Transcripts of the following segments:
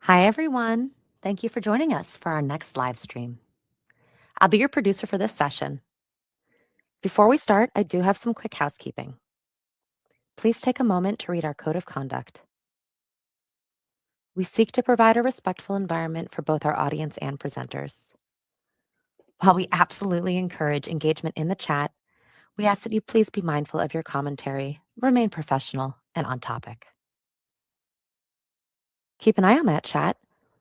Hi, everyone. Thank you for joining us for our next live stream. I'll be your producer for this session. Before we start, I do have some quick housekeeping. Please take a moment to read our code of conduct. We seek to provide a respectful environment for both our audience and presenters. While we absolutely encourage engagement in the chat, we ask that you please be mindful of your commentary, remain professional, and on topic. Keep an eye on that chat.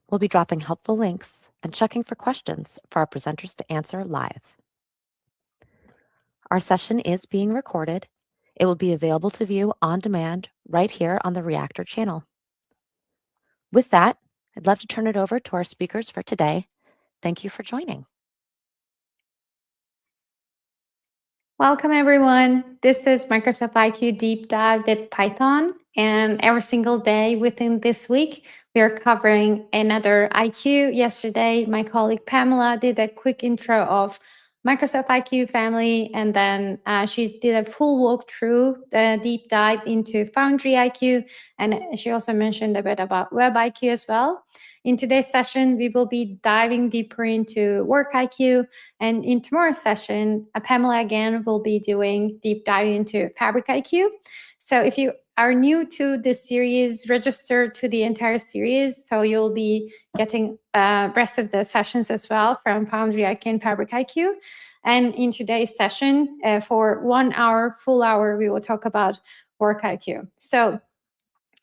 We'll be dropping helpful links and checking for questions for our presenters to answer live. Our session is being recorded. It will be available to view on demand right here on the Reactor channel. With that, I'd love to turn it over to our speakers for today. Thank you for joining. Welcome, everyone. This is Microsoft IQ Deep Dive with Python. And every single day within this week, we are covering another IQ. Yesterday, my colleague Pamela did a quick intro of Microsoft IQ family, and then she did a full walkthrough, the deep dive into Foundry IQ, and she also mentioned a bit about Web IQ as well. In today's session, we will be diving deeper into Work IQ, and in tomorrow's session, Pamela again will be doing deep dive into Fabric IQ. So if you are new to this series, register to the entire series, so you'll be getting rest of the sessions as well from Foundry IQ and Fabric IQ. And in today's session, for 1 hour, full hour, we will talk about Work IQ. So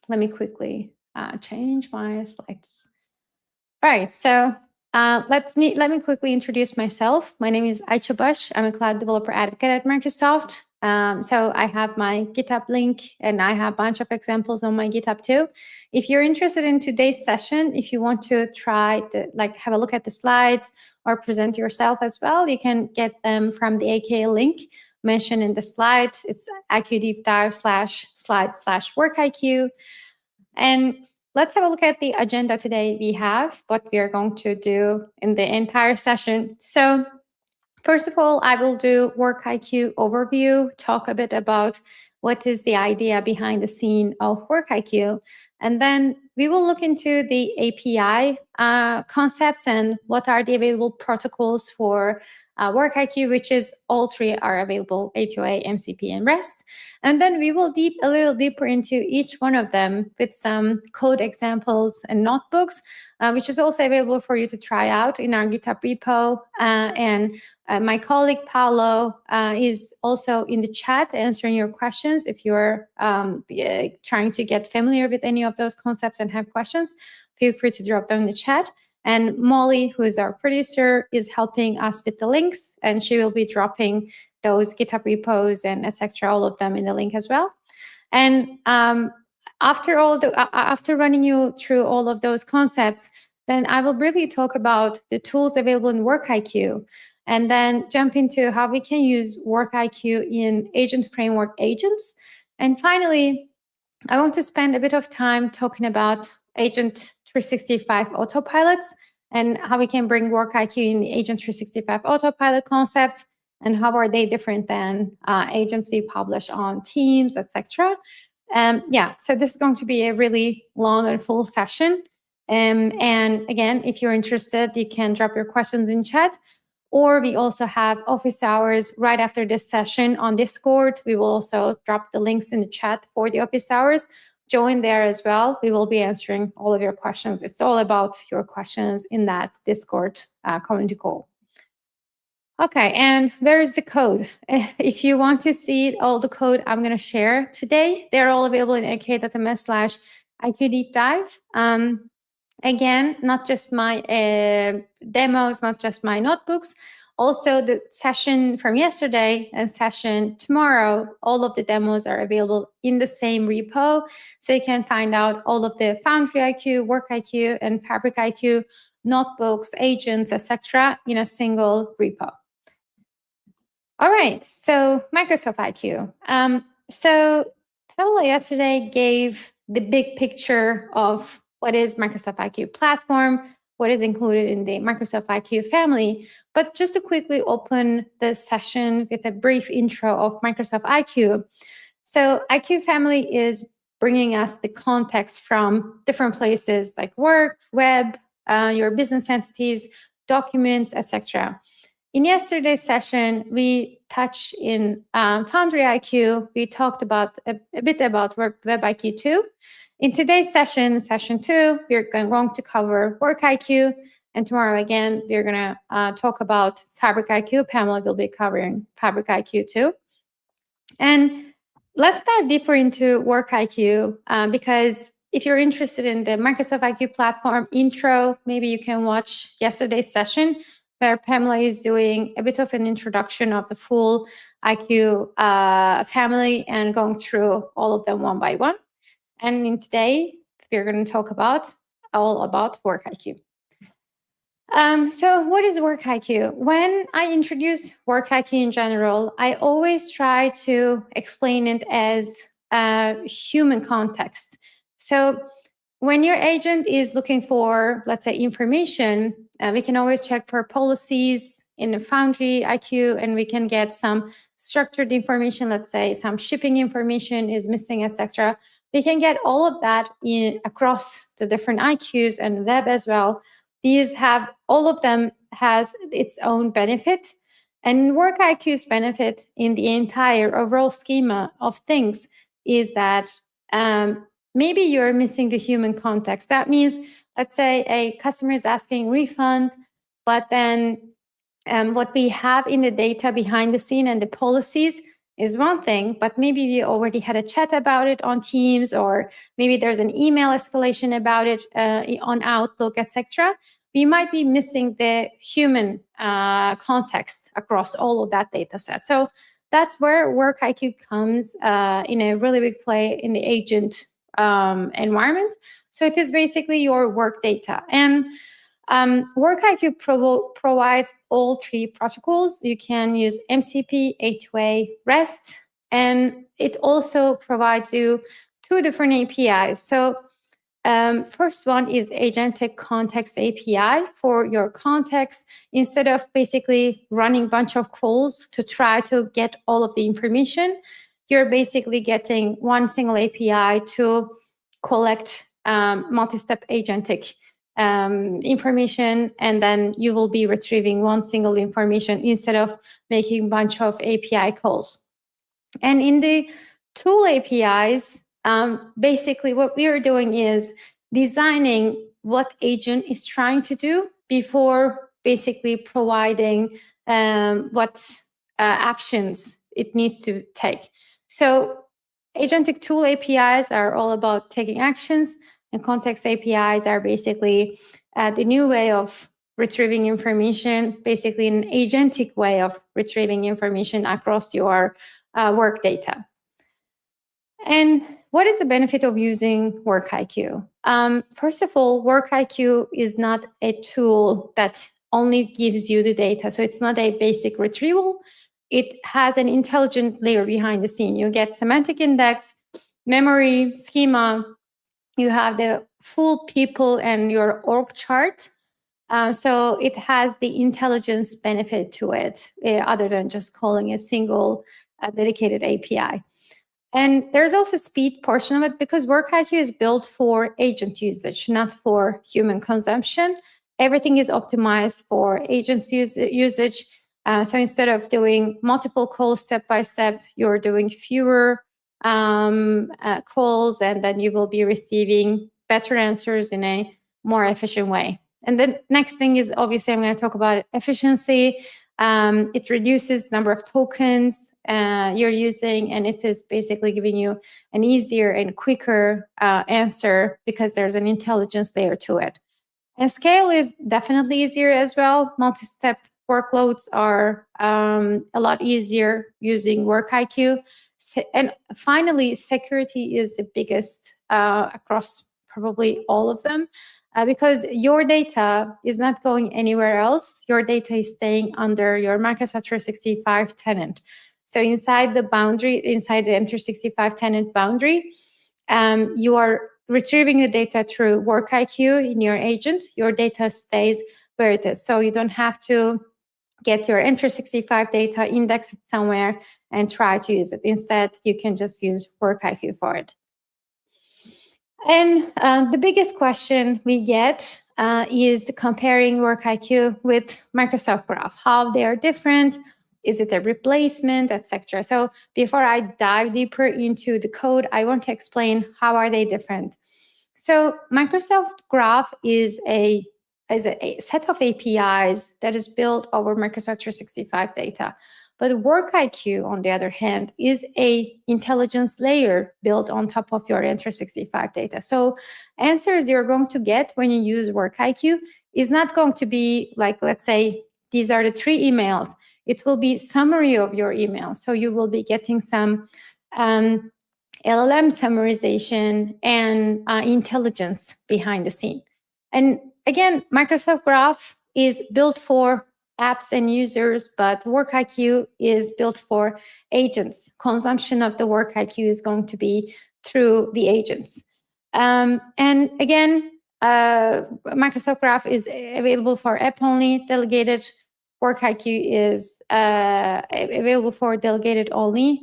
let me quickly change my slides. All right, so let me quickly introduce myself. My name is Ayça Baş. I'm a cloud developer advocate at Microsoft. So I have my GitHub link, and I have a bunch of examples on my GitHub too. If you're interested in today's session, if you want to try to have a look at the slides or present yourself as well, you can get them from the AKA link mentioned in the slide. It's IQ Deep Dive /slide/Work IQ. And let's have a look at the agenda today. We have what we are going to do in the entire session. So first of all, I will do Work IQ overview, talk a bit about what is the idea behind the scene of Work IQ. And then we will look into the API concepts and what are the available protocols for Work IQ, which is all three are available, A2A, MCP, and REST. And then we will a little deeper into each one of them with some code examples and notebooks, which is also available for you to try out in our GitHub repo. And my colleague Paolo is also in the chat answering your questions. If you're trying to get familiar with any of those concepts and have questions, feel free to drop them in the chat. And Molly, who is our producer, is helping us with the links, and she will be dropping those GitHub repos and etc., all of them in the link as well. And after running you through all of those concepts, then I will briefly talk about the tools available in Work IQ, and then jump into how we can use Work IQ in agent framework agents. And finally, I want to spend a bit of time talking about Agent 365 autopilots and how we can bring Work IQ in the Agent 365 autopilot concepts, and how are they different than agents we publish on Teams, etc. Yeah, so this is going to be a really long and full session. And again, if you're interested, you can drop your questions in chat. Or we also have office hours right after this session on Discord. We will also drop the links in the chat for the office hours. Join there as well. We will be answering all of your questions. It's all about your questions in that Discord community call. Okay, and where is the code? If you want to see all the code I'm going to share today, they're all available in aka.ms/IQ Deep Dive. Again, not just my demos, not just my notebooks, also the session from yesterday and session tomorrow, all of the demos are available in the same repo. So you can find out all of the Foundry IQ, Work IQ, and Fabric IQ notebooks, agents, etc. in a single repo. All right, so Microsoft IQ. So Paola yesterday gave the big picture of what is Microsoft IQ platform, what is included in the Microsoft IQ family. But just to quickly open the session with a brief intro of Microsoft IQ. So IQ family is bringing us the context from different places like work, web, your business entities, documents, etc. In yesterday's session, we touched in Foundry IQ. We talked about a bit about Web IQ 2. In today's session, session 2, we're going to cover Work IQ. And tomorrow again, we're going to talk about Fabric IQ. Pamela will be covering Fabric IQ 2. And let's dive deeper into Work IQ because if you're interested in the Microsoft IQ platform intro, maybe you can watch yesterday's session where Pamela is doing a bit of an introduction of the full IQ family and going through all of them one by one. And in today, we're going to talk about all about Work IQ. So what is Work IQ? When I introduce Work IQ in general, I always try to explain it as a human context. So when your agent is looking for, let's say, information, we can always check for policies in the Foundry IQ, and we can get some structured information, let's say some shipping information is missing, etc. We can get all of that across the different IQs and web as well. These have, all of them has its own benefit, and Work IQ's benefit in the entire overall schema of things is that maybe you're missing the human context. That means, let's say a customer is asking refund, but then what we have in the data behind the scene and the policies is one thing, but maybe we already had a chat about it on Teams, or maybe there's an email escalation about it on Outlook, etc. We might be missing the human context across all of that data set. So that's where Work IQ comes in a really big play in the agent environment. So it is basically your work data. And Work IQ provides all three protocols. You can use MCP, A2A, REST, and it also provides you two different APIs. So first one is Agentic Context API for your context. Instead of basically running a bunch of calls to try to get all of the information, you're basically getting one single API to collect multi-step agentic information, and then you will be retrieving one single information instead of making a bunch of API calls. And in the tool APIs, basically what we are doing is designing what agent is trying to do before basically providing what actions it needs to take. So agentic tool APIs are all about taking actions, and context APIs are basically the new way of retrieving information, basically an agentic way of retrieving information across your work data. And what is the benefit of using Work IQ? First of all, Work IQ is not a tool that only gives you the data. So it's not a basic retrieval. It has an intelligent layer behind the scene. You get semantic index, memory, schema. You have the full people and your org chart. So it has the intelligence benefit to it, other than just calling a single dedicated API. And there's also speed portion of it because Work IQ is built for agent usage, not for human consumption. Everything is optimized for agent usage. So instead of doing multiple calls step by step, you're doing fewer calls, and then you will be receiving better answers in a more efficient way. And the next thing is, obviously, I'm going to talk about efficiency. It reduces the number of tokens you're using, and it is basically giving you an easier and quicker answer because there's an intelligence layer to it. And scale is definitely easier as well. Multi-step workloads are a lot easier using Work IQ. And finally, security is the biggest across probably all of them. Because your data is not going anywhere else. Your data is staying under your Microsoft 365 tenant. So inside the boundary, inside the M365 tenant boundary, you are retrieving the data through Work IQ in your agent. Your data stays where it is. So you don't have to get your M365 data, index it somewhere, and try to use it. Instead, you can just use Work IQ for it. And the biggest question we get is comparing WorkIQ with Microsoft Graph, how they are different, is it a replacement, etc. So before I dive deeper into the code, I want to explain how are they different. So Microsoft Graph is a set of APIs that is built over Microsoft 365 data. But WorkIQ, on the other hand, is a intelligence layer built on top of your Enter65 data. So answers you're going to get when you use WorkIQ is not going to be like, let's say, these are the 3 emails. It will be summary of your email. So you will be getting some LLM summarization and intelligence behind the scene. And again, Microsoft Graph is built for apps and users, but WorkIQ is built for agents. Consumption of the WorkIQ is going to be through the agents. And again, Microsoft Graph is available for app only. Delegated WorkIQ is available for delegated only.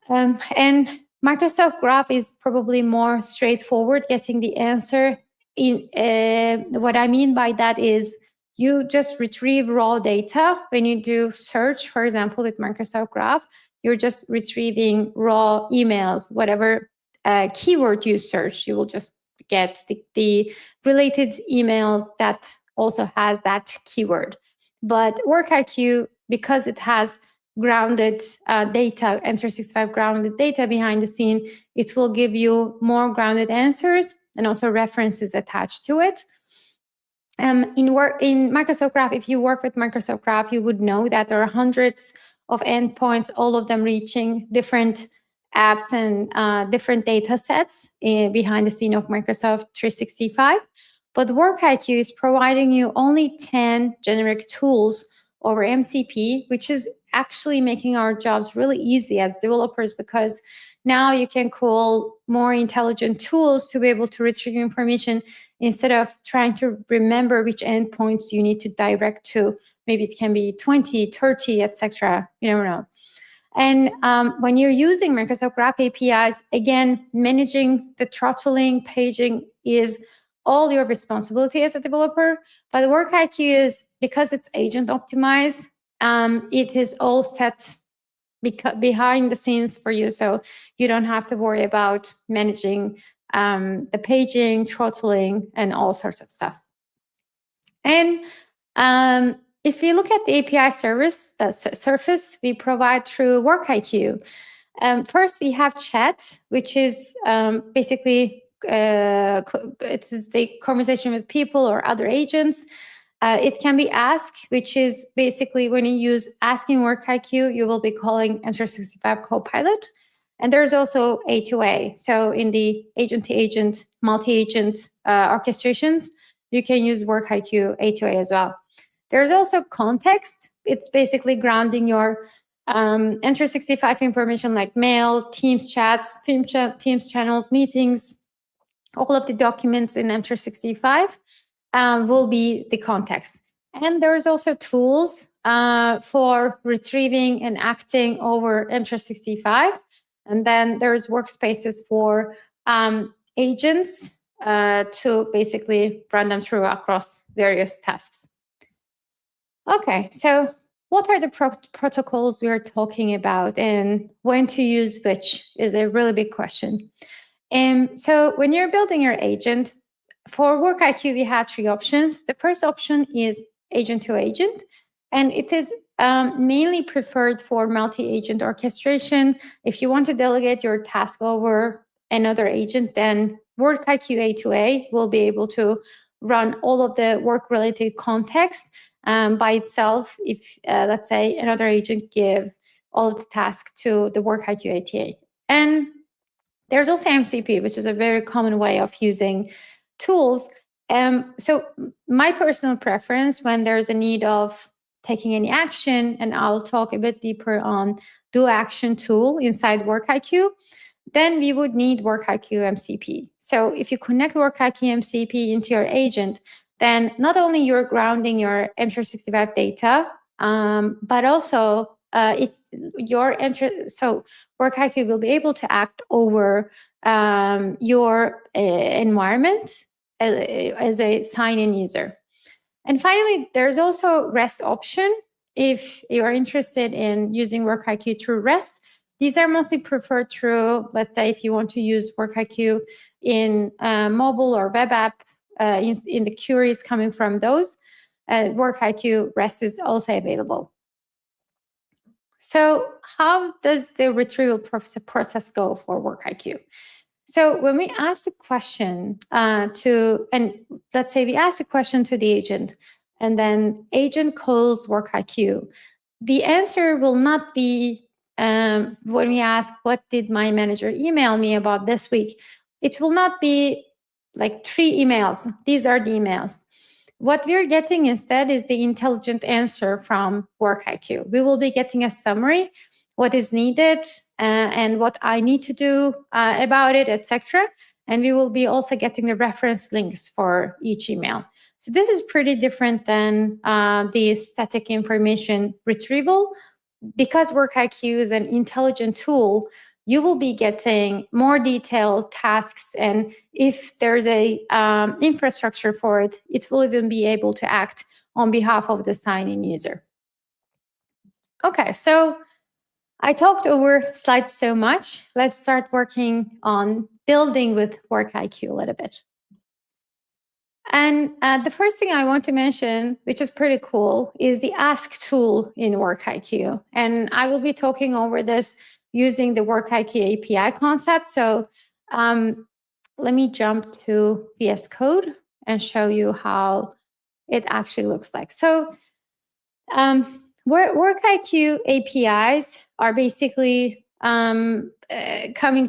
And Microsoft Graph is probably more straightforward getting the answer. What I mean by that is you just retrieve raw data. When you do search, for example, with Microsoft Graph, you're just retrieving raw emails, whatever keyword you search, you will just get the related emails that also has that keyword. But WorkIQ, because it has grounded data, Enter65 grounded data behind the scene, it will give you more grounded answers and also references attached to it. In Microsoft Graph, if you work with Microsoft Graph, you would know that there are hundreds of endpoints, all of them reaching different apps and different data sets behind the scene of Microsoft 365. But WorkIQ is providing you only 10 generic tools over MCP, which is actually making our jobs really easy as developers, because now you can call more intelligent tools to be able to retrieve information instead of trying to remember which endpoints you need to direct to. Maybe it can be 20, 30, etc. You never know. And when you're using Microsoft Graph APIs, again, managing the throttling, paging is all your responsibility as a developer. But WorkIQ is, because it's agent optimized, it is all set behind the scenes for you, so you don't have to worry about managing the paging, throttling, and all sorts of stuff. And if you look at the API surface we provide through WorkIQ, first we have chat, which is basically it's the conversation with people or other agents. It can be ask, which is basically when you use asking WorkIQ, you will be calling Enter65 Copilot. And there's also A2A. So in the agent-to-agent, multi-agent orchestrations, you can use WorkIQ A2A as well. There's also context. It's basically grounding your Enter65 information like mail, Teams chats, Teams channels, meetings, all of the documents in Enter65 will be the context. And there's also tools for retrieving and acting over Enter65. And then there's workspaces for agents to basically run them through across various tasks. Okay, so what are the protocols we are talking about, and when to use which is a really big question. So when you're building your agent, for WorkIQ, we have 3 options. The first option is agent to agent, and it is mainly preferred for multi-agent orchestration. If you want to delegate your task over another agent, then WorkIQ A2A will be able to run all of the work-related context by itself if, let's say, another agent give all of the tasks to the WorkIQ A2A. And there's also MCP, which is a very common way of using tools. So my personal preference when there's a need of taking any action, and I'll talk a bit deeper on do action tool inside WorkIQ, then we would need WorkIQ MCP. So if you connect WorkIQ MCP into your agent, then not only you're grounding your Enter65 data, but also so WorkIQ will be able to act over your environment as a sign-in user. And finally, there's also REST option. If you are interested in using WorkIQ through REST, these are mostly preferred through, let's say, if you want to use WorkIQ in mobile or web app, in the queries coming from those, WorkIQ REST is also available. So how does the retrieval process go for WorkIQ? So when we ask the question and let's say we ask the question to the agent, and then agent calls WorkIQ, the answer will not be when we ask, what did my manager email me about this week? It will not be like 3 emails. These are the emails. What we're getting instead is the intelligent answer from WorkIQ. We will be getting a summary, what is needed, and what I need to do about it, etc. And we will be also getting the reference links for each email. So this is pretty different than the static information retrieval. Because WorkIQ is an intelligent tool, you will be getting more detailed tasks, and if there's a infrastructure for it, it will even be able to act on behalf of the sign-in user. Okay, so I talked over slides so much. Let's start working on building with WorkIQ a little bit. And the first thing I want to mention, which is pretty cool, is the Ask tool in WorkIQ. And I will be talking over this using the WorkIQ API concept. So let me jump to VS Code and show you how it actually looks like. So WorkIQ APIs are basically coming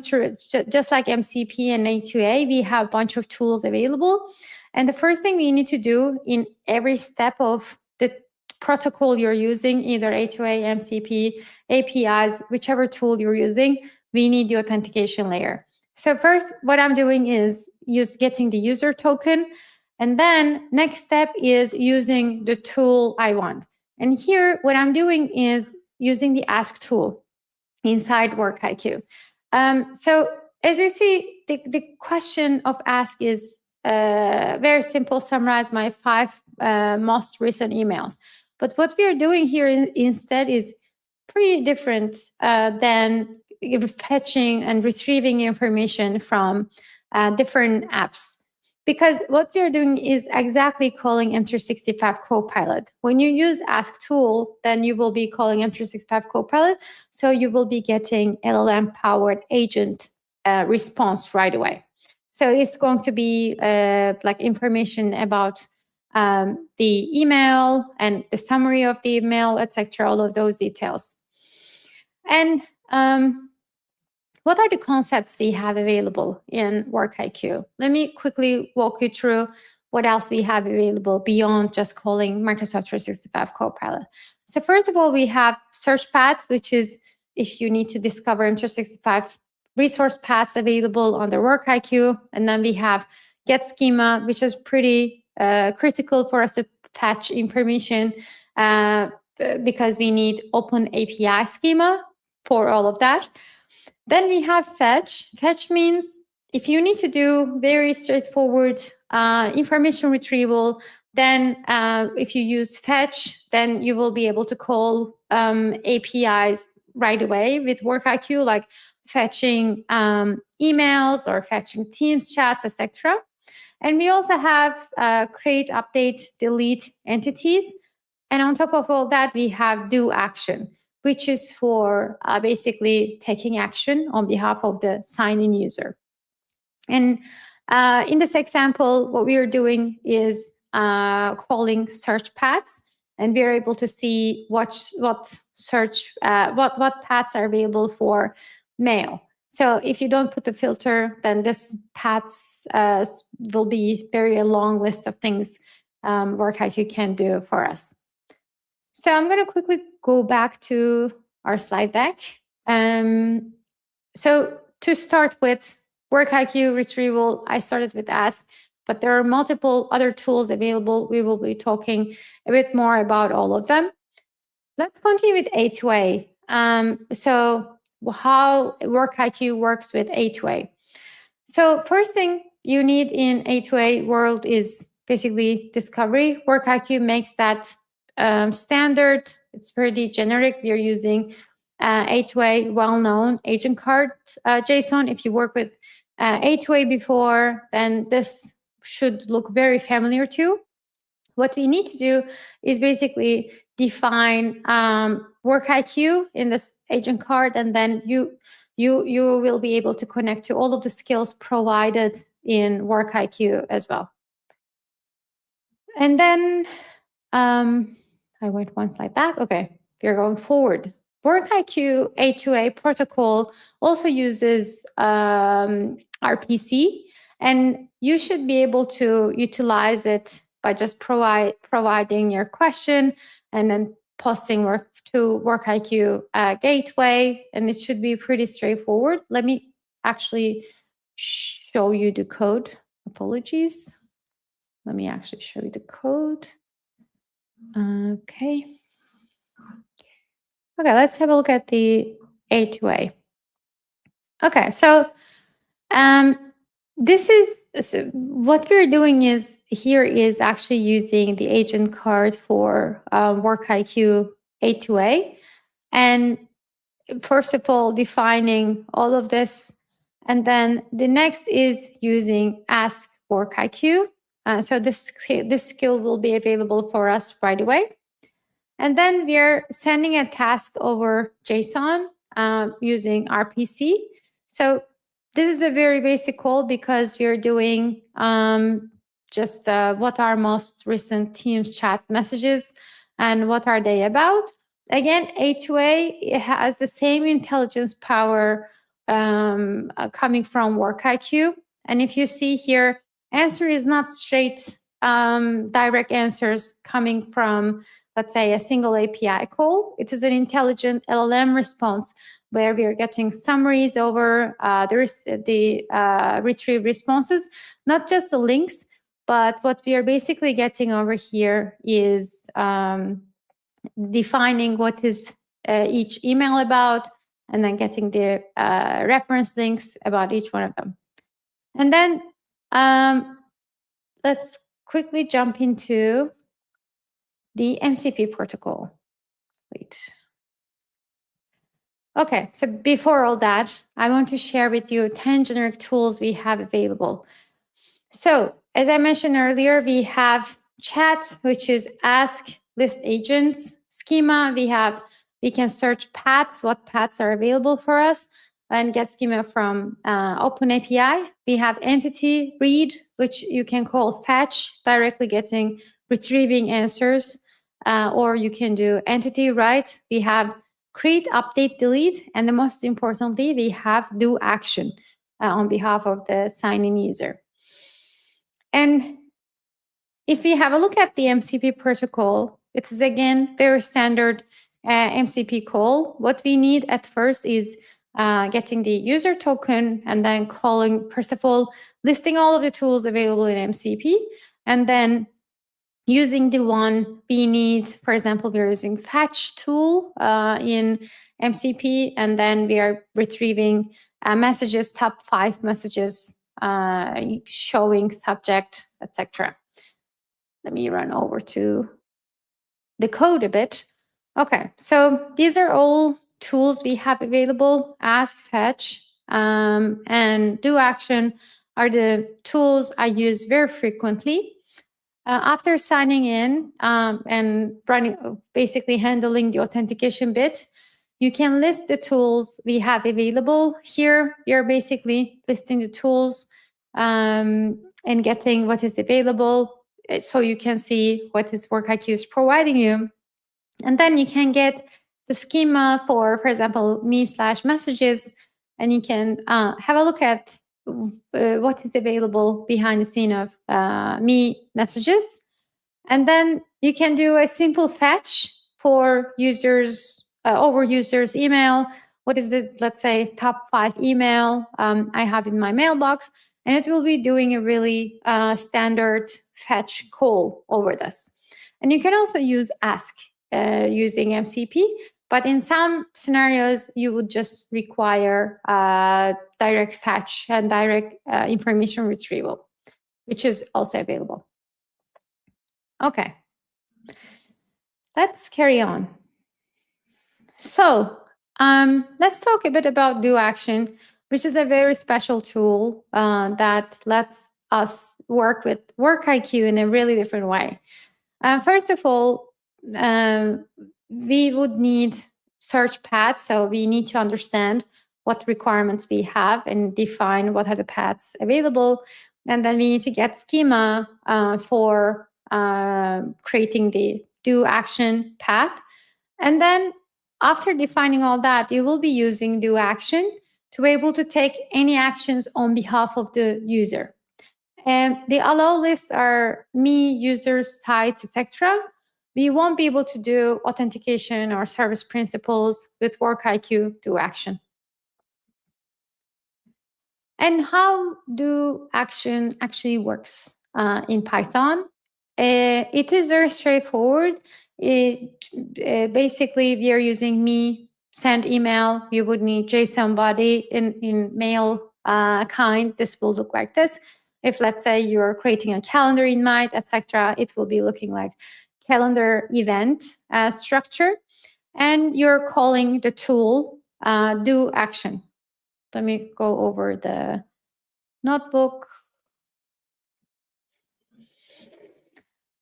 through, just like MCP and A2A, we have a bunch of tools available. And the first thing we need to do in every step of the protocol you're using, either A2A, MCP, APIs, whichever tool you're using, we need the authentication layer. So first, what I'm doing is getting the user token. And then next step is using the tool I want. And here, what I'm doing is using the Ask tool inside WorkIQ. So as you see, the question of Ask is very simple, summarize my 5 most recent emails. But what we are doing here instead is pretty different than fetching and retrieving information from different apps. Because what we are doing is exactly calling M365 Copilot. When you use Ask tool, then you will be calling M365 Copilot. So you will be getting LLM-powered agent response right away. So it's going to be like information about the email and the summary of the email, etc., all of those details. And what are the concepts we have available in WorkIQ? Let me quickly walk you through what else we have available beyond just calling Microsoft 365 Copilot. So first of all, we have search paths, which is if you need to discover M365 resource paths available on the WorkIQ. And then we have get schema, which is pretty critical for us to fetch information because we need open API schema for all of that. Then we have fetch. Fetch means if you need to do very straightforward information retrieval, then if you use fetch, then you will be able to call APIs right away with WorkIQ, like fetching emails or fetching Teams chats, etc. And we also have create, update, delete entities. And on top of all that, we have do action, which is for basically taking action on behalf of the sign-in user. And in this example, what we are doing is calling search paths, and we're able to see what paths are available for mail. So if you don't put a filter, then this paths will be a long list of things WorkIQ can do for us. So I'm going to quickly go back to our slide deck. So to start with WorkIQ retrieval, I started with Ask, but there are multiple other tools available. We will be talking a bit more about all of them. Let's continue with A2A. So how WorkIQ works with A2A. So first thing you need in A2A world is basically discovery. WorkIQ makes that standard. It's pretty generic. We are using A2A well-known agent card JSON. If you work with A2A before, then this should look very familiar to you. What we need to do is basically define WorkIQ in this agent card, and then you will be able to connect to all of the skills provided in WorkIQ as well. And then I went one slide back. Okay, we're going forward. WorkIQ A2A protocol also uses RPC, and you should be able to utilize it by just providing your question and then posting to WorkIQ gateway, and it should be pretty straightforward. Let me actually show you the code. Apologies. Let me actually show you the code. Okay. Okay, let's have a look at the A2A. Okay, so this is what we're doing is actually using the agent card for WorkIQ A2A, and first of all defining all of this, and then the next is using Ask WorkIQ. So this skill will be available for us right away. And then we are sending a task over JSON using RPC. So this is a very basic call because we are doing just what are most recent Teams chat messages and what are they about. Again, A2A, it has the same intelligence power coming from WorkIQ. And if you see here, answer is not straight direct answers coming from, let's say, a single API call. It is an intelligent LLM response where we are getting summaries over the retrieve responses, not just the links, but what we are basically getting over here is defining what is each email about, and then getting the reference links about each one of them. And then let's quickly jump into the MCP protocol. Wait. Okay, so before all that, I want to share with you 10 generic tools we have available. So as I mentioned earlier, we have chat, which is ask, list agents. Schema, we can search paths, what paths are available for us, and get schema from OpenAPI. We have entity read, which you can call fetch, directly retrieving answers, or you can do entity write. We have create, update, delete, and the most importantly, we have do action on behalf of the sign-in user. And if we have a look at the MCP protocol, it is again very standard MCP call. What we need at first is getting the user token, and then calling, first of all, listing all of the tools available in MCP, and then using the one we need. For example, we're using fetch tool in MCP, and then we are retrieving messages, top 5 messages, showing subject, etc. Let me run over to the code a bit. Okay, so these are all tools we have available. Ask, fetch, and do action are the tools I use very frequently. After signing in and basically handling the authentication bit, you can list the tools we have available. Here, you're basically listing the tools and getting what is available, so you can see what is WorkIQ is providing you. And then you can get the schema for example, me/messages, and you can have a look at what is available behind the scene of me messages. And then you can do a simple fetch for users, over users' email. What is the, let's say, top 5 email I have in my mailbox, and it will be doing a really standard fetch call over this. And you can also use ask using MCP, But in some scenarios, you would just require direct fetch and direct information retrieval, which is also available. Okay, let's carry on. So let's talk a bit about Do Action, which is a very special tool that lets us work with Work IQ in a really different way. First of all, we would need search paths. So we need to understand what requirements we have and define what are the paths available. And then we need to get schema for creating the Do Action path. And then after defining all that, you will be using Do Action to be able to take any actions on behalf of the user. And the allow lists are me, users, sites, etc. We won't be able to do authentication or service principals with Work IQ Do Action. And how Do Action actually works in Python? It is very straightforward. Basically, we are using me, send email. You would need JSON body in mail kind. This will look like this. If, let's say, you're creating a calendar invite, etc., it will be looking like calendar event structure. And you're calling the tool Do Action. Let me go over the notebook.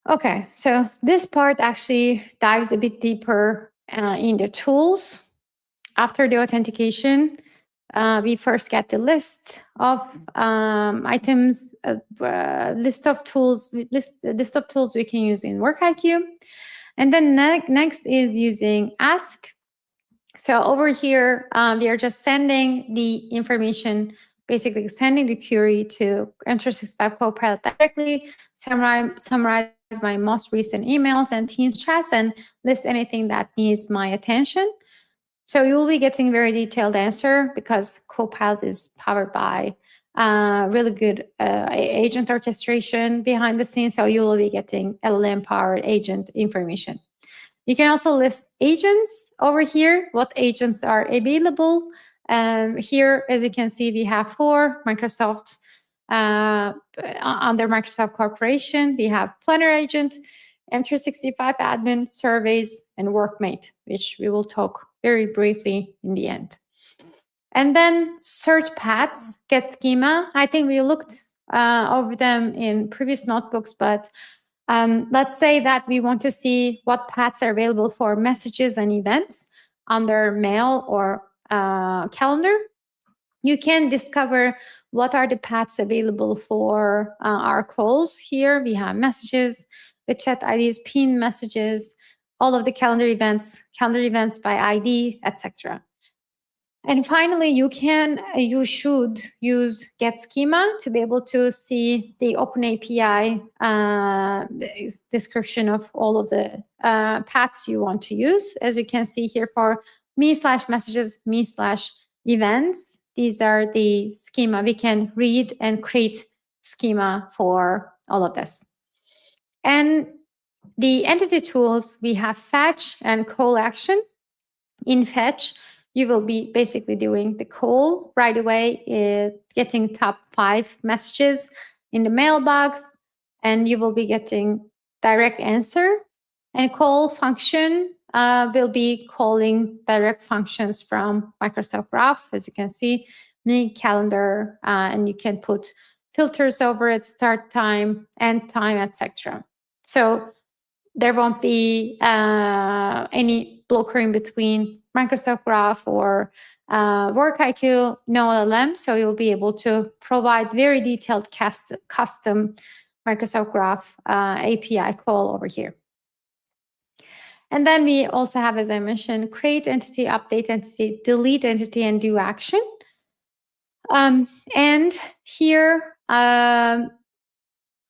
Okay, so this part actually dives a bit deeper in the tools. After the authentication, we first get the list of items, list of tools we can use in Work IQ. And then next is using ask. So over here, we are just sending the information, basically sending the query to Enter65 Copilot directly, summarize my most recent emails and Teams chats, and list anything that needs my attention. So you will be getting very detailed answer because Copilot is powered by really good agent orchestration behind the scenes. So you will be getting LLM-powered agent information. You can also list agents over here, what agents are available. Here, as you can see, we have 4 Microsoft, under Microsoft Corporation. We have Planner Agent, M365 Admin, Surveys, and Workmate, which we will talk very briefly in the end. And then search paths, get schema. I think we looked over them in previous notebooks, but let's say that we want to see what paths are available for messages and events under mail or calendar. You can discover what are the paths available for our calls. Here we have messages, the chat IDs, pin messages, all of the calendar events by ID, etc. And finally, you should use get schema to be able to see the OpenAPI description of all of the paths you want to use. As you can see here for me/messages, me/events, these are the schema. We can read and create schema for all of this. And the entity tools, we have fetch and call action. In fetch, you will be basically doing the call right away, getting top 5 messages in the mailbox, and you will be getting direct answer. And call function will be calling direct functions from Microsoft Graph, as you can see, me, calendar, and you can put filters over it, start time, end time, etc. So there won't be any blocker in between Microsoft Graph or Work IQ, no LLM. So you'll be able to provide very detailed custom Microsoft Graph API call over here. And then we also have, as I mentioned, create entity, update entity, delete entity, and do action. And here,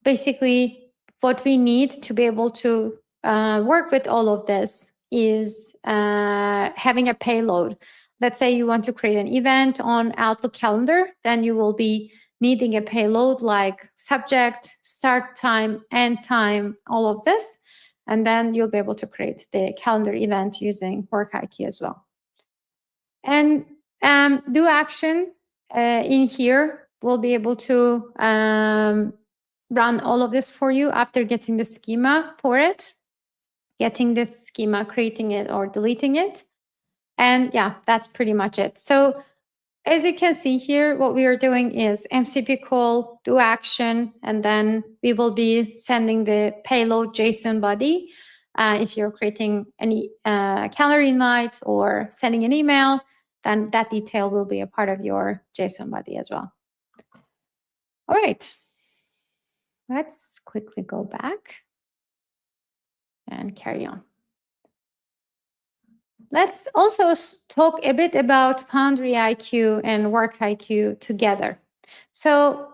basically, what we need to be able to work with all of this is having a payload. Let's say you want to create an event on Outlook calendar, then you will be needing a payload like subject, start time, end time, all of this. And then you'll be able to create the calendar event using Work IQ as well. And do action in here will be able to run all of this for you after getting the schema for it, getting this schema, creating it or deleting it. And yeah, that's pretty much it. So as you can see here, what we are doing is MCP call, do action, and then we will be sending the payload JSON body. If you're creating any calendar invite or sending an email, then that detail will be a part of your JSON body as well. All right, let's quickly go back and carry on. Let's also talk a bit about Foundry IQ and Work IQ together. So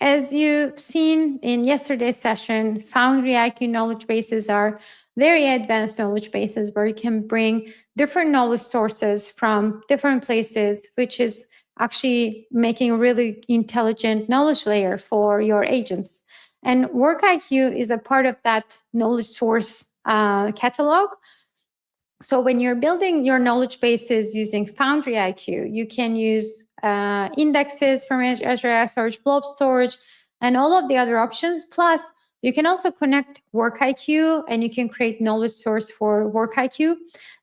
as you've seen in yesterday's session, Foundry IQ knowledge bases are very advanced knowledge bases where you can bring different knowledge sources from different places, which is actually making a really intelligent knowledge layer for your agents. And Work IQ is a part of that knowledge source catalog. So when you're building your knowledge bases using Foundry IQ, you can use indexes from Azure Elasticsearch, blob storage, and all of the other options. Plus, you can also connect Work IQ and you can create knowledge source for Work IQ.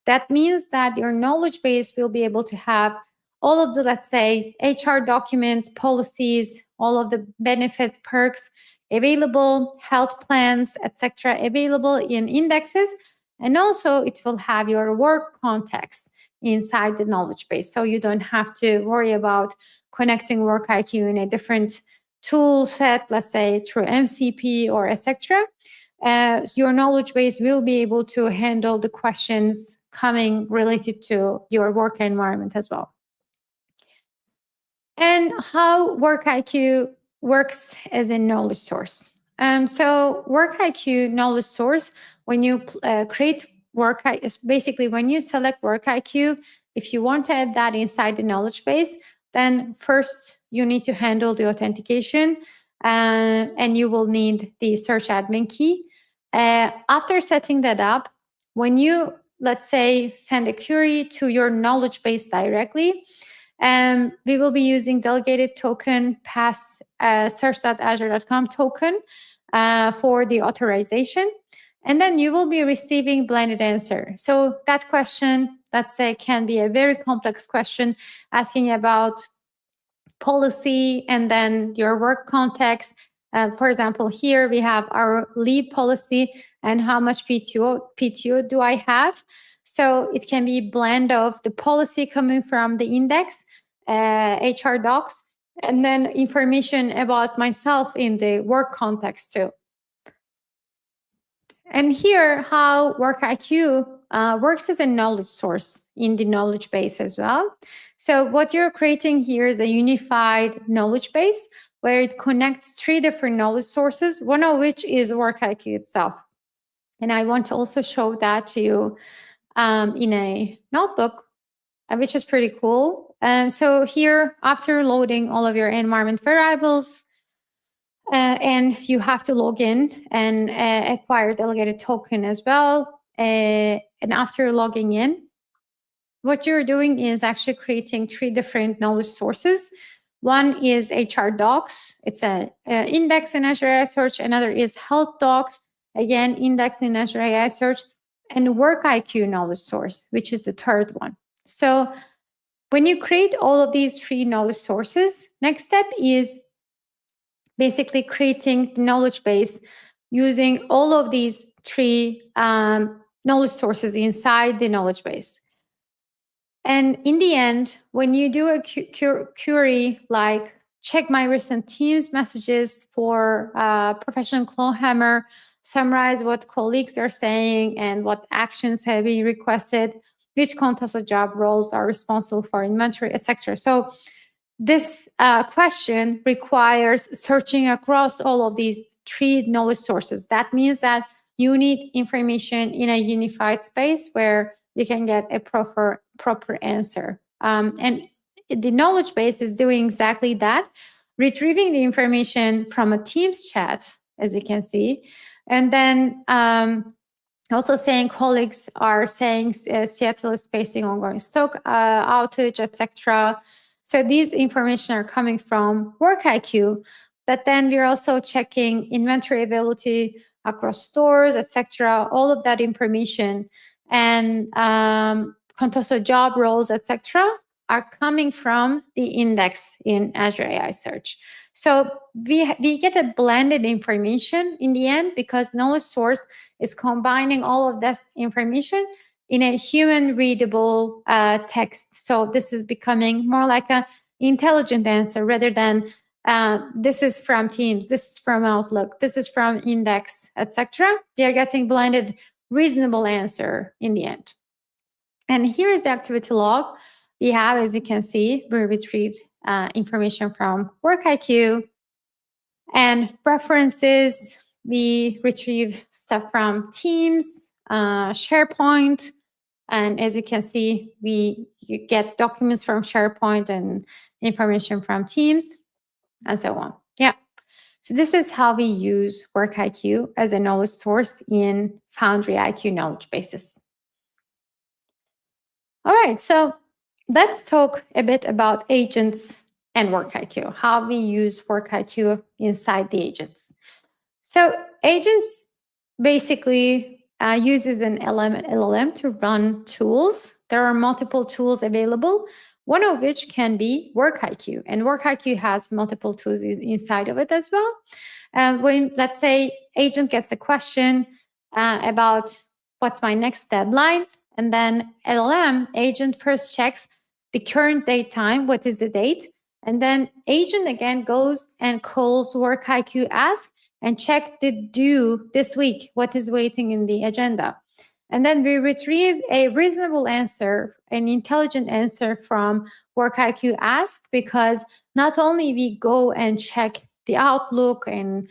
That means that your knowledge base will be able to have all of the, let's say, HR documents, policies, all of the benefits, perks available, health plans, etc., available in indexes. And also it will have your work context inside the knowledge base. So you don't have to worry about connecting Work IQ in a different tool set, let's say through MCP or etc. Your knowledge base will be able to handle the questions coming related to your work environment as well. And how Work IQ works as a knowledge source. So Work IQ knowledge source, when you create Work IQ, basically when you select Work IQ, if you want to add that inside the knowledge base, then first you need to handle the authentication and you will need the search admin key. After setting that up, when you, let's say, send a query to your knowledge base directly, we will be using delegated token pass search.azure.com token for the authorization. And then you will be receiving blended answer. So that question, let's say, can be a very complex question asking about policy and then your work context. For example, here we have our leave policy and how much PTO do I have. So it can be a blend of the policy coming from the index, HR docs, and then information about myself in the work context too. And here, how Work IQ works as a knowledge source in the knowledge base as well. So what you're creating here is a unified knowledge base where it connects 3 different knowledge sources, one of which is Work IQ itself. And I want to also show that to you in a notebook, which is pretty cool. So here, after loading all of your environment variables, and you have to log in and acquire delegated token as well. And after logging in, what you're doing is actually creating 3 different knowledge sources. One is HR docs. It's an index in Azure AI Search. Another is health docs. Again, index in Azure AI Search. And Work IQ knowledge source, which is the 3rd one. So when you create all of these 3 knowledge sources, next step is basically creating the knowledge base using all of these 3 knowledge sources inside the knowledge base. And in the end, when you do a query like check my recent Teams messages for professional Clawhammer, summarize what colleagues are saying and what actions have been requested, which contents of job roles are responsible for inventory, etc. So this question requires searching across all of these 3 knowledge sources. That means that you need information in a unified space where you can get a proper answer. And the knowledge base is doing exactly that, retrieving the information from a Teams chat, as you can see, and then Also saying colleagues are saying Seattle is facing ongoing stock outage, etc. So these information are coming from Work IQ, but then we're also checking inventory availability across stores, etc. All of that information and Contoso job roles, etc. are coming from the index in Azure AI Search. So we get a blended information in the end because knowledge source is combining all of this information in a human readable text. So this is becoming more like an intelligent answer rather than this is from Teams, this is from Outlook, this is from Index, etc. We are getting blended, reasonable answer in the end. And here is the activity log. We have, as you can see, we retrieved information from Work IQ and preferences. We retrieve stuff from Teams, SharePoint, and as you can see, you get documents from SharePoint and information from Teams, and so on. Yeah. So this is how we use Work IQ as a knowledge source in Foundry IQ knowledge bases. All right, so let's talk a bit about agents and Work IQ, how we use Work IQ inside the agents. So agents basically uses an LLM to run tools. There are multiple tools available, one of which can be Work IQ, and Work IQ has multiple tools inside of it as well. When, let's say, agent gets a question about what's my next deadline, and then LLM agent first checks the current date time, what is the date, and then agent again goes and calls Work IQ ask and check the due this week, what is waiting in the agenda. And then we retrieve a reasonable answer, an intelligent answer from Work IQ ask, because not only we go and check the Outlook and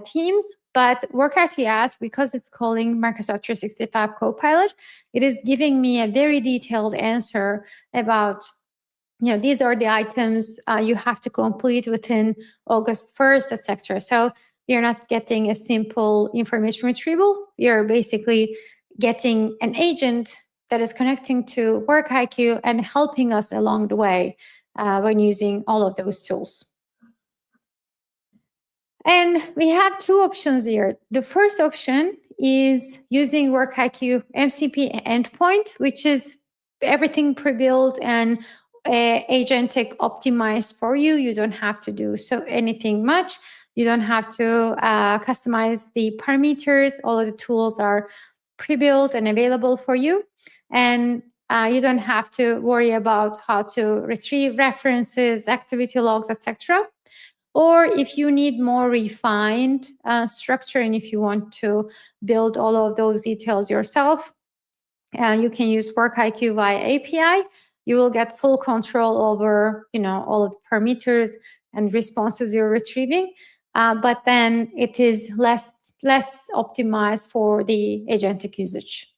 Teams, but Work IQ ask, because it's calling Microsoft 365 Copilot, it is giving me a very detailed answer about, these are the items you have to complete within August 1st, etc. So you're not getting a simple information retrieval. You're basically getting an agent that is connecting to Work IQ and helping us along the way when using all of those tools. And we have two options here. The first option is using Work IQ MCP endpoint, which is everything pre-built and agentic optimized for you. You don't have to do anything much. You don't have to customize the parameters. All of the tools are pre-built and available for you. And you don't have to worry about how to retrieve references, activity logs, etc. Or if you need more refined structure and if you want to build all of those details yourself, you can use Work IQ via API. You will get full control over, all of the parameters and responses you're retrieving. But then it is less optimized for the agentic usage.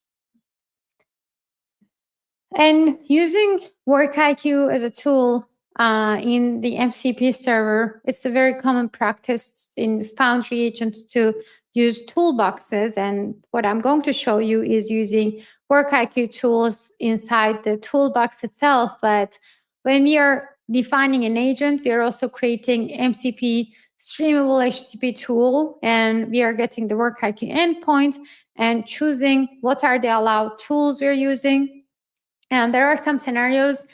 And using Work IQ as a tool in the MCP server, it's a very common practice in Foundry agents to use toolboxes. And what I'm going to show you is using Work IQ tools inside the toolbox itself. But when we are defining an agent, we are also creating MCP streamable HTTP tool, and we are getting the Work IQ endpoint and choosing what are the allowed tools we're using. And there are some scenarios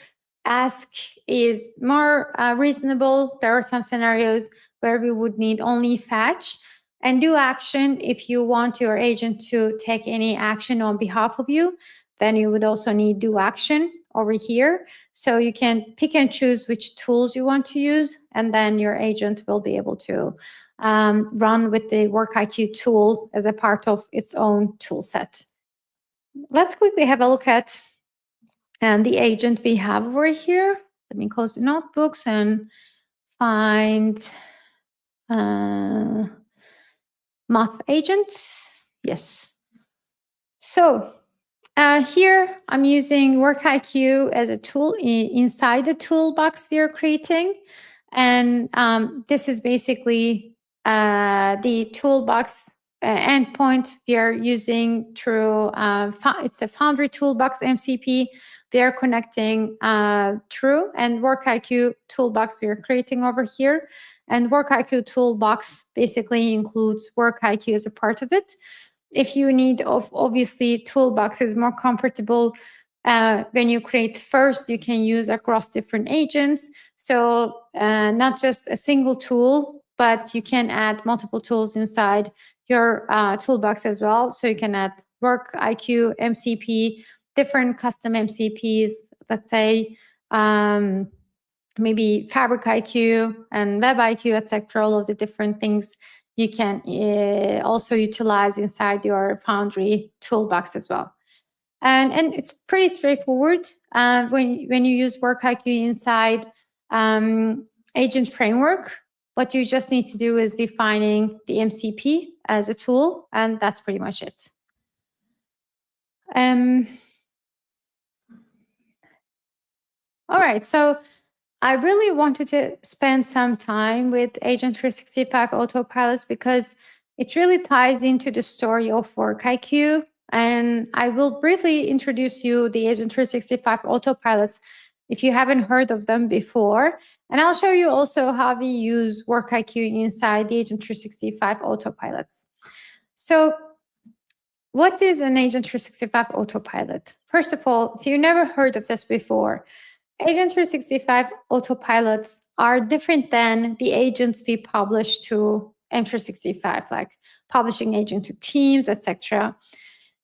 ask is more reasonable. There are some scenarios where we would need only fetch and do action. If you want your agent to take any action on behalf of you, then you would also need do action over here. So you can pick and choose which tools you want to use, and then your agent will be able to run with the Work IQ tool as a part of its own tool set. Let's quickly have a look at the agent we have over here. Let me close the notebooks and find map agent. Yes. So here I'm using Work IQ as a tool inside the toolbox we are creating. And this is basically the toolbox endpoint we are using through, it's a Foundry Toolbox MCP. They are connecting through, and WorkIQ Toolbox we are creating over here. And WorkIQ Toolbox basically includes WorkIQ as a part of it. If you need, obviously, Toolbox is more comfortable. When you create first, you can use across different agents. So not just a single tool, but you can add multiple tools inside your toolbox as well. So you can add WorkIQ, MCP, different custom MCPs, let's say maybe Fabric IQ and Web IQ, etc. All of the different things you can also utilize inside your Foundry toolbox as well. And it's pretty straightforward when you use WorkIQ inside agent framework. What you just need to do is defining the MCP as a tool, and that's pretty much it. All right, so I really wanted to spend some time with Agent 365 autopilots because it really ties into the story of WorkIQ. And I will briefly introduce you the Agent 365 autopilots if you haven't heard of them before. And I'll show you also how we use WorkIQ inside the Agent 365 autopilots. So what is an Agent 365 autopilot? First of all, if you've never heard of this before, Agent 365 autopilots are different than the agents we publish to M365, like publishing agent to Teams, etc.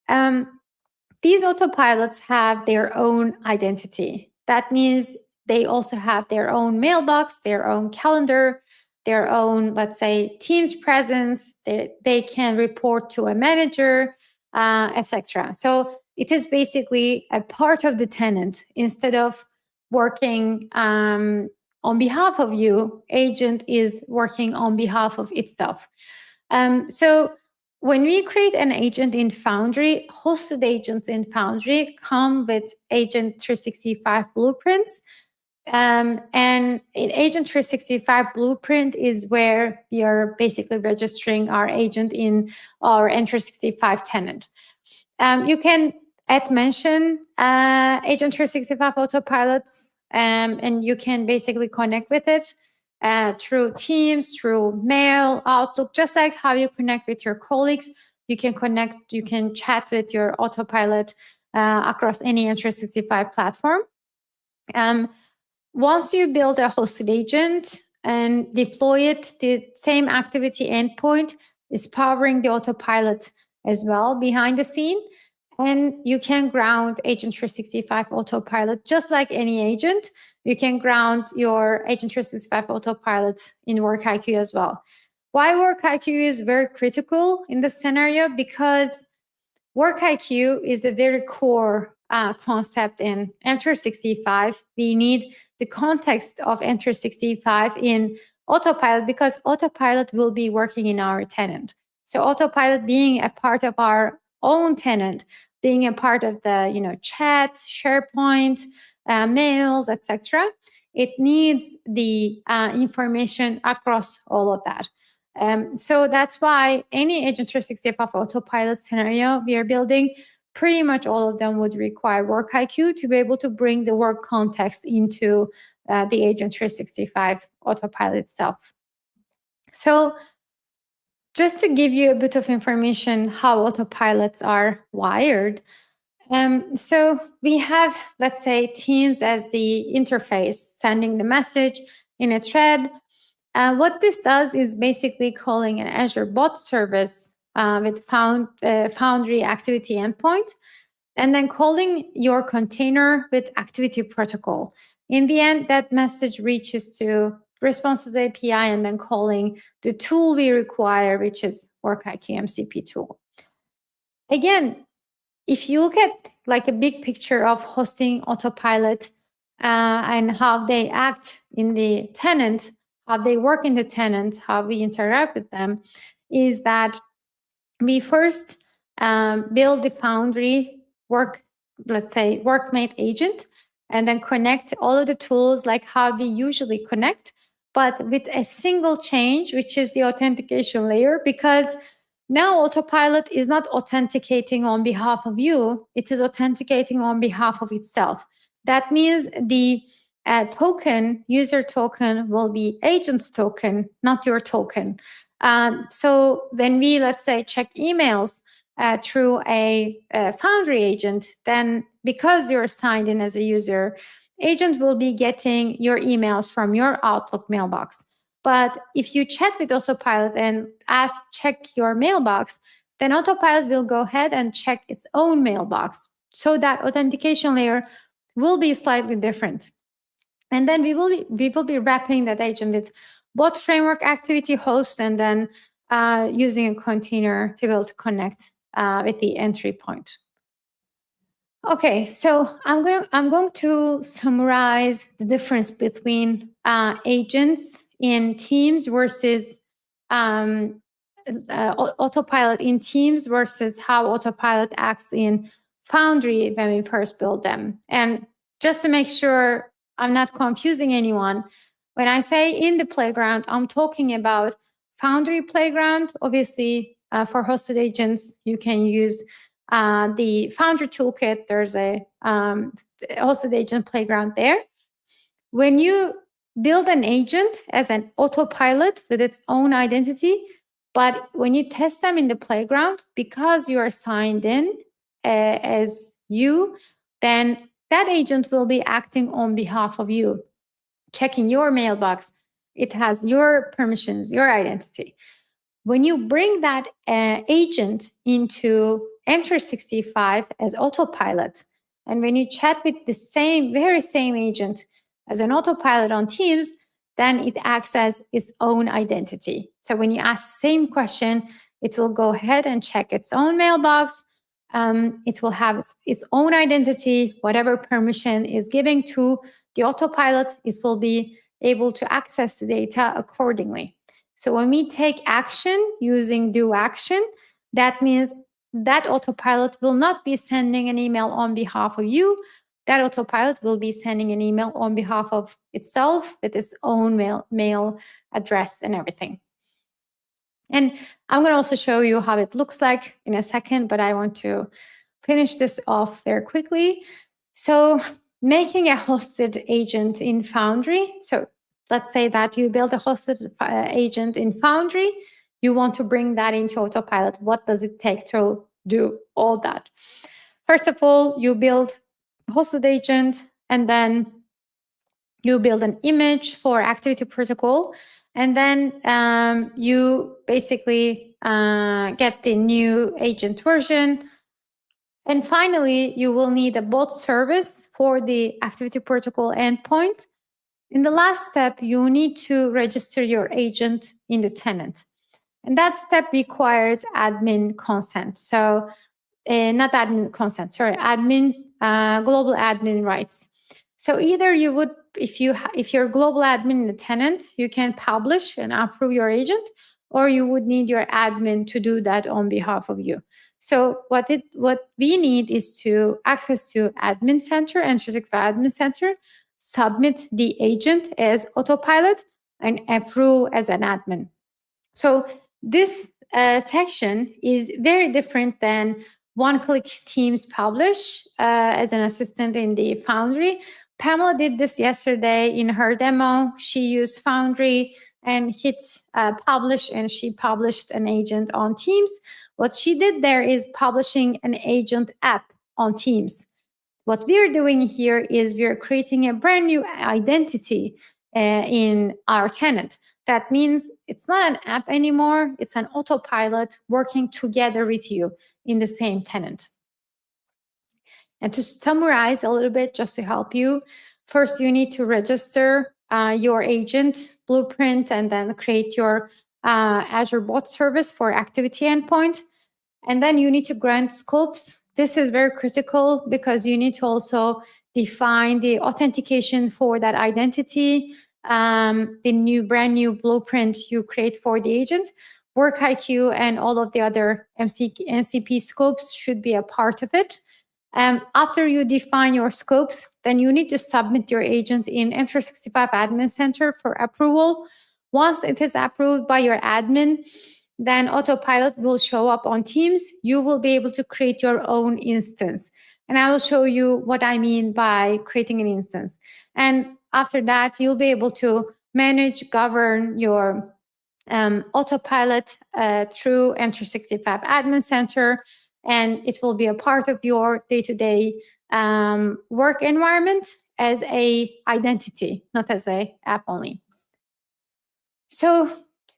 These autopilots have their own identity. That means they also have their own mailbox, their own calendar, their own, let's say, Teams presence. They can report to a manager, etc. So it is basically a part of the tenant. Instead of working on behalf of you, agent is working on behalf of itself. So when we create an agent in Foundry, hosted agents in Foundry come with Agent 365 blueprints. And in Agent 365 blueprint is where we are basically registering our agent in our M365 tenant. You can mention Agent 365 autopilots, and you can basically connect with it through Teams, through mail, Outlook, just like how you connect with your colleagues. You can chat with your autopilot across any M365 platform. Once you build a hosted agent and deploy it, the same activity endpoint is powering the autopilot as well behind the scene. And you can ground Agent 365 autopilot just like any agent. You can ground your Agent 365 autopilot in WorkIQ as well. Why WorkIQ is very critical in this scenario? Because WorkIQ is a very core concept in M365. We need the context of M365 in autopilot because autopilot will be working in our tenant. So autopilot being a part of our own tenant, being a part of the chat, SharePoint, mails, etc. It needs the information across all of that. So that's why any Agent 365 autopilot scenario we are building, pretty much all of them would require WorkIQ to be able to bring the work context into the Agent 365 autopilot itself. So just to give you a bit of information how autopilots are wired. So we have, let's say, Teams as the interface, sending the message in a thread. What this does is basically calling an Azure bot service with Foundry activity endpoint, and then calling your container with activity protocol. In the end, that message reaches to responses API and then calling the tool we require, which is WorkIQ MCP tool. Again, if you look at like a big picture of hosting autopilot and how they act in the tenant, how they work in the tenant, how we interact with them, is that we first build the Foundry workmate agent, and then connect all of the tools like how we usually connect, but with a single change, which is the authentication layer, because Now autopilot is not authenticating on behalf of you, it is authenticating on behalf of itself. That means the token, user token, will be agent's token, not your token. So when we, let's say, check emails through a Foundry agent, then because you're signed in as a user, agent will be getting your emails from your Outlook mailbox. But if you chat with autopilot and check your mailbox, then autopilot will go ahead and check its own mailbox. So that authentication layer will be slightly different. And then we will be wrapping that agent with both framework activity host and then using a container to be able to connect with the entry point. Okay, so I'm going to summarize the difference between agents in Teams versus autopilot in Teams versus how autopilot acts in Foundry when we first build them. And just to make sure I'm not confusing anyone, when I say in the playground, I'm talking about Foundry playground. Obviously, for hosted agents, you can use the Foundry toolkit. There's a hosted agent playground there. When you build an agent as an autopilot with its own identity, but when you test them in the playground, because you are signed in as you, then that agent will be acting on behalf of you, checking your mailbox. It has your permissions, your identity. When you bring that agent into M365 as autopilot, and when you chat with the very same agent as an autopilot on Teams, then it acts as its own identity. So when you ask the same question, it will go ahead and check its own mailbox. It will have its own identity. Whatever permission is given to the autopilot, it will be able to access the data accordingly. So when we take action using do action, that means that autopilot will not be sending an email on behalf of you. That autopilot will be sending an email on behalf of itself with its own mail address and everything. And I'm going to also show you how it looks like in a second, but I want to finish this off very quickly. So making a hosted agent in Foundry. So let's say that you build a hosted agent in Foundry. You want to bring that into autopilot. What does it take to do all that? First of all, you build a hosted agent, and then you build an image for activity protocol. And then you basically get the new agent version. And finally, you will need a bot service for the activity protocol endpoint. In the last step, you need to register your agent in the tenant. And that step requires admin consent. So not admin consent, sorry, global admin rights. So either you would, if you're global admin in the tenant, you can publish and approve your agent, or you would need your admin to do that on behalf of you. So what we need is to access to Admin Center, M365 Admin Center, submit the agent as autopilot, and approve as an admin. So this section is very different than one-click Teams publish as an assistant in the Foundry. Pamela did this yesterday in her demo. She used Foundry and hit publish, and she published an agent on Teams. What she did there is publishing an agent app on Teams. What we're doing here is we're creating a brand new identity in our tenant. That means it's not an app anymore. It's an autopilot working together with you in the same tenant. And to summarize a little bit, just to help you, first you need to register your agent blueprint and then create your Azure bot service for activity endpoint. And then you need to grant scopes. This is very critical because you need to also define the authentication for that identity, the brand new blueprint you create for the agent. Work IQ and all of the other MCP scopes should be a part of it. After you define your scopes, then you need to submit your agent in M365 Admin Center for approval. Once it is approved by your admin, then autopilot will show up on Teams. You will be able to create your own instance. And I will show you what I mean by creating an instance. And after that, you'll be able to manage, govern your autopilot through Enter65 Admin Center, and it will be a part of your day-to-day work environment as a identity, not as a app only. So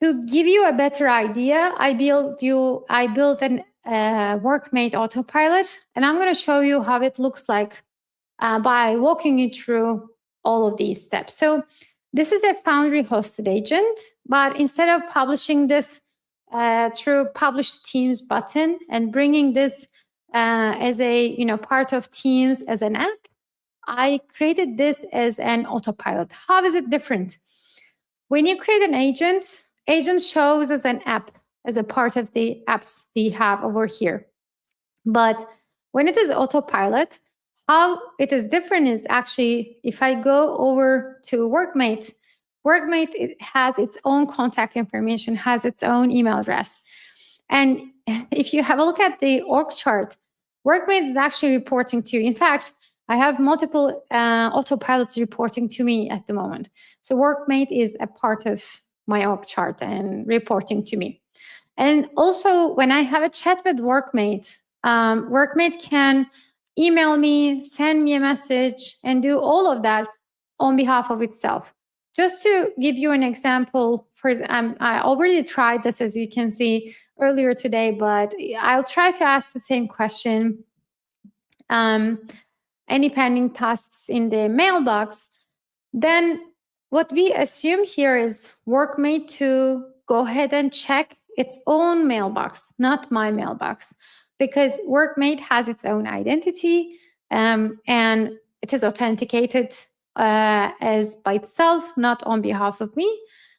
to give you a better idea, I built an Workmate autopilot, and I'm going to show you how it looks like by walking you through all of these steps. So this is a Foundry hosted agent, but instead of publishing this through Publish Teams button and bringing this as a part of Teams as an app, I created this as an autopilot. How is it different? When you create an agent shows as an app, as a part of the apps we have over here. But when it is autopilot, how it is different is actually, if I go over to Workmate, it has its own contact information, has its own email address. And if you have a look at the org chart, Workmate is actually reporting to you. In fact, I have multiple autopilots reporting to me at the moment. So Workmate is a part of my org chart and reporting to me. And also, when I have a chat with Workmate, Workmate can email me, send me a message, and do all of that on behalf of itself. Just to give you an example, I already tried this, as you can see earlier today, but I'll try to ask the same question. Any pending tasks in the mailbox, then what we assume here is Workmate to go ahead and check its own mailbox, not my mailbox, because Workmate has its own identity and it is authenticated as by itself, not on behalf of me,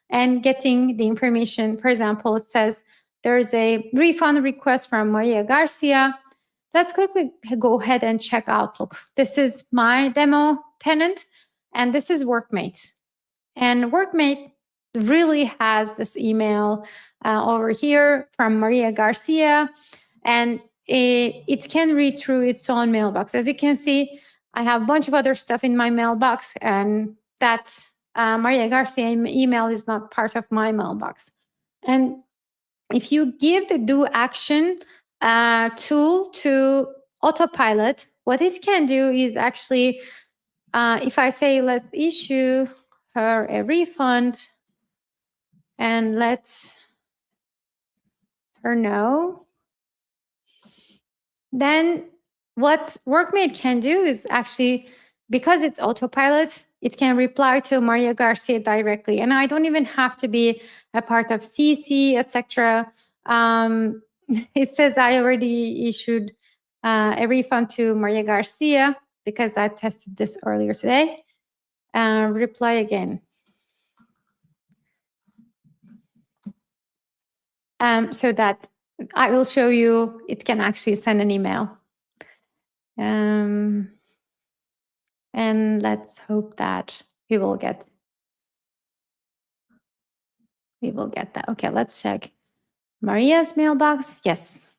and getting the information. For example, it says there's a refund request from Maria Garcia. Let's quickly go ahead and check Outlook. This is my demo tenant, and this is Workmate. And Workmate really has this email over here from Maria Garcia, and it can read through its own mailbox. As you can see, I have a bunch of other stuff in my mailbox, and that Maria Garcia email is not part of my mailbox. And if you give the do action tool to autopilot, what it can do is actually, if I say, let's issue her a refund and let's her know, then what Workmate can do is actually, because it's autopilot, it can reply to Maria Garcia directly. And I don't even have to be a part of CC, etc. It says I already issued a refund to Maria Garcia because I tested this earlier today. Reply again. So that I will show you, it can actually send an email. And let's hope that we will get that. Okay, let's check Maria's mailbox. Yes.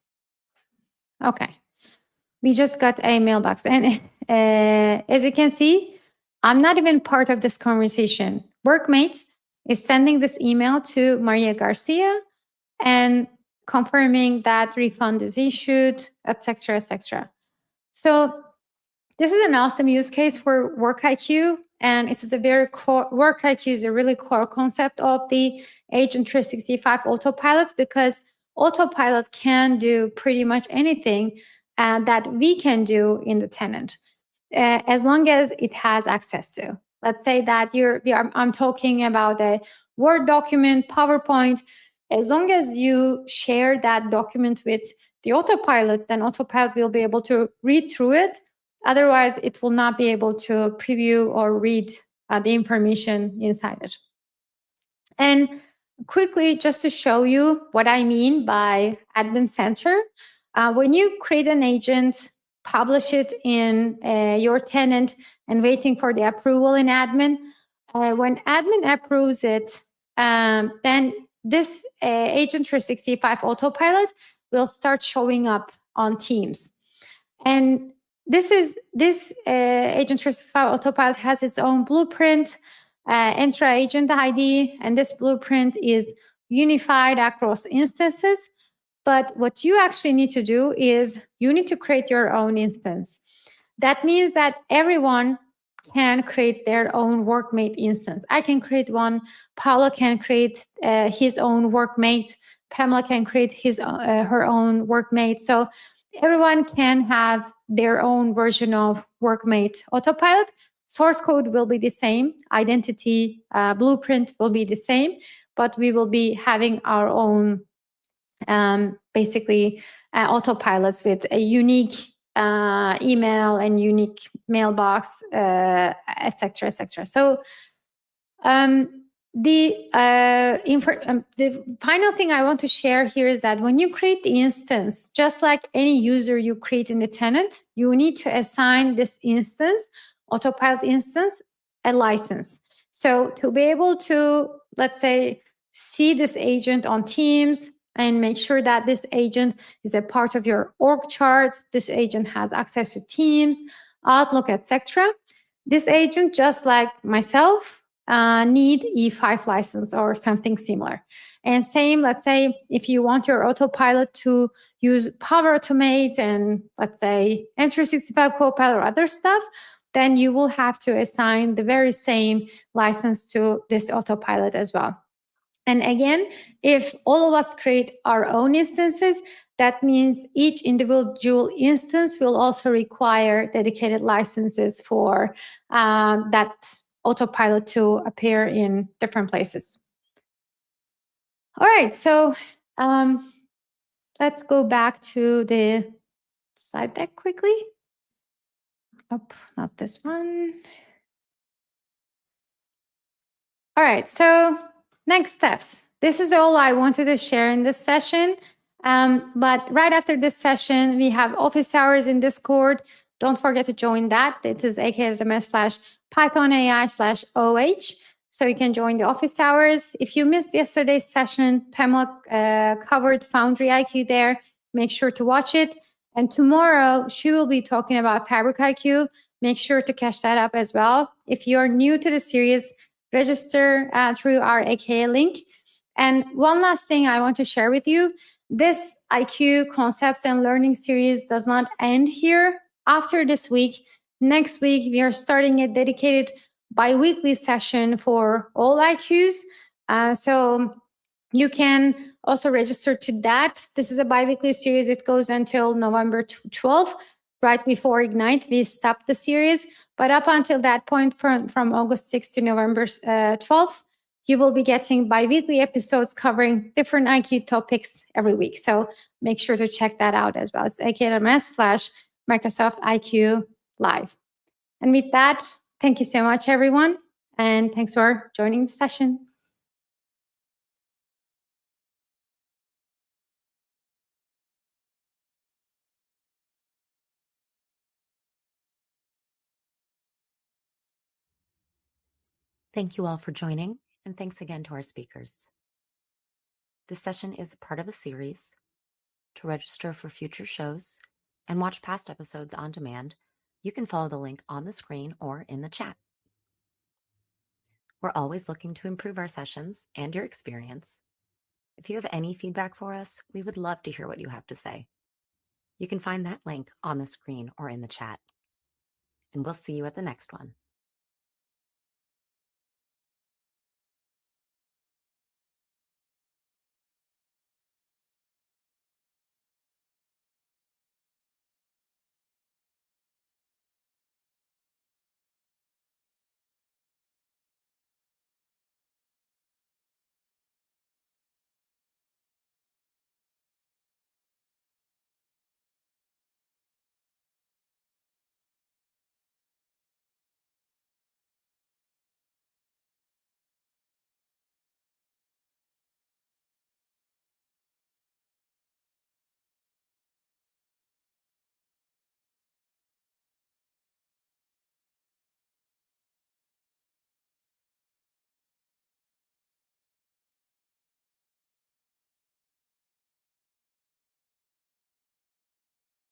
Okay. We just got a mailbox. And as you can see, I'm not even part of this conversation. Workmate is sending this email to Maria Garcia and confirming that refund is issued, etc., etc. So this is an awesome use case for WorkIQ, and it is a very core. WorkIQ is a really core concept of the Agent 365 autopilots, because autopilot can do pretty much anything that we can do in the tenant, as long as it has access to. Let's say that I'm talking about a Word document, PowerPoint. As long as you share that document with the autopilot, then autopilot will be able to read through it. Otherwise, it will not be able to preview or read the information inside it. And quickly, just to show you what I mean by Admin Center, when you create an agent, publish it in your tenant and waiting for the approval in admin, when admin approves it, then this Agent 365 autopilot will start showing up on Teams. And this Agent 365 autopilot has its own blueprint, enter agent ID, and this blueprint is unified across instances. But what you actually need to do is you need to create your own instance. That means that everyone can create their own workmate instance. I can create one, Paolo can create his own workmate, Pamela can create her own workmate. So everyone can have their own version of workmate autopilot. Source code will be the same, identity blueprint will be the same, but we will be having our own basically autopilots with a unique email and unique mailbox, etc., etc. So the final thing I want to share here is that when you create the instance, just like any user you create in the tenant, you need to assign this instance, autopilot instance, a license. So to be able to, let's say, see this agent on Teams and make sure that this agent is a part of your org chart, this agent has access to Teams, Outlook, etc. This agent, just like myself, need E5 license or something similar. And same, let's say, if you want your autopilot to use Power Automate and let's say M365 Copilot or other stuff, then you will have to assign the very same license to this autopilot as well. And again, if all of us create our own instances, that means each individual instance will also require dedicated licenses for that autopilot to appear in different places. All right, so let's go back to the slide deck quickly. Oh, not this one. All right, so next steps. This is all I wanted to share in this session. But right after this session, we have office hours in Discord. Don't forget to join that. It is aka.ms/pythonai/oh. So you can join the office hours. If you missed yesterday's session, Pamela covered Foundry IQ there. Make sure to watch it. And tomorrow, she will be talking about Fabric IQ. Make sure to catch that up as well. If you're new to the series, register through our AKA link. And one last thing I want to share with you, this IQ concepts and learning series does not end here. After this week, next week, we are starting a dedicated bi-weekly session for all IQs. So you can also register to that. This is a bi-weekly series. It goes until November 12th. Right before Ignite, we stopped the series. But up until that point, from August 6th to November 12th, you will be getting bi-weekly episodes covering different IQ topics every week. So make sure to check that out as well. It's aka.ms/Microsoft IQ Live. And with that, thank you so much, everyone. And thanks for joining the session. Thank you all for joining, and thanks again to our speakers. This session is part of a series. To register for future shows and watch past episodes on demand, you can follow the link on the screen or in the chat. We're always looking to improve our sessions and your experience. If you have any feedback for us, we would love to hear what you have to say. You can find that link on the screen or in the chat. And we'll see you at the next one.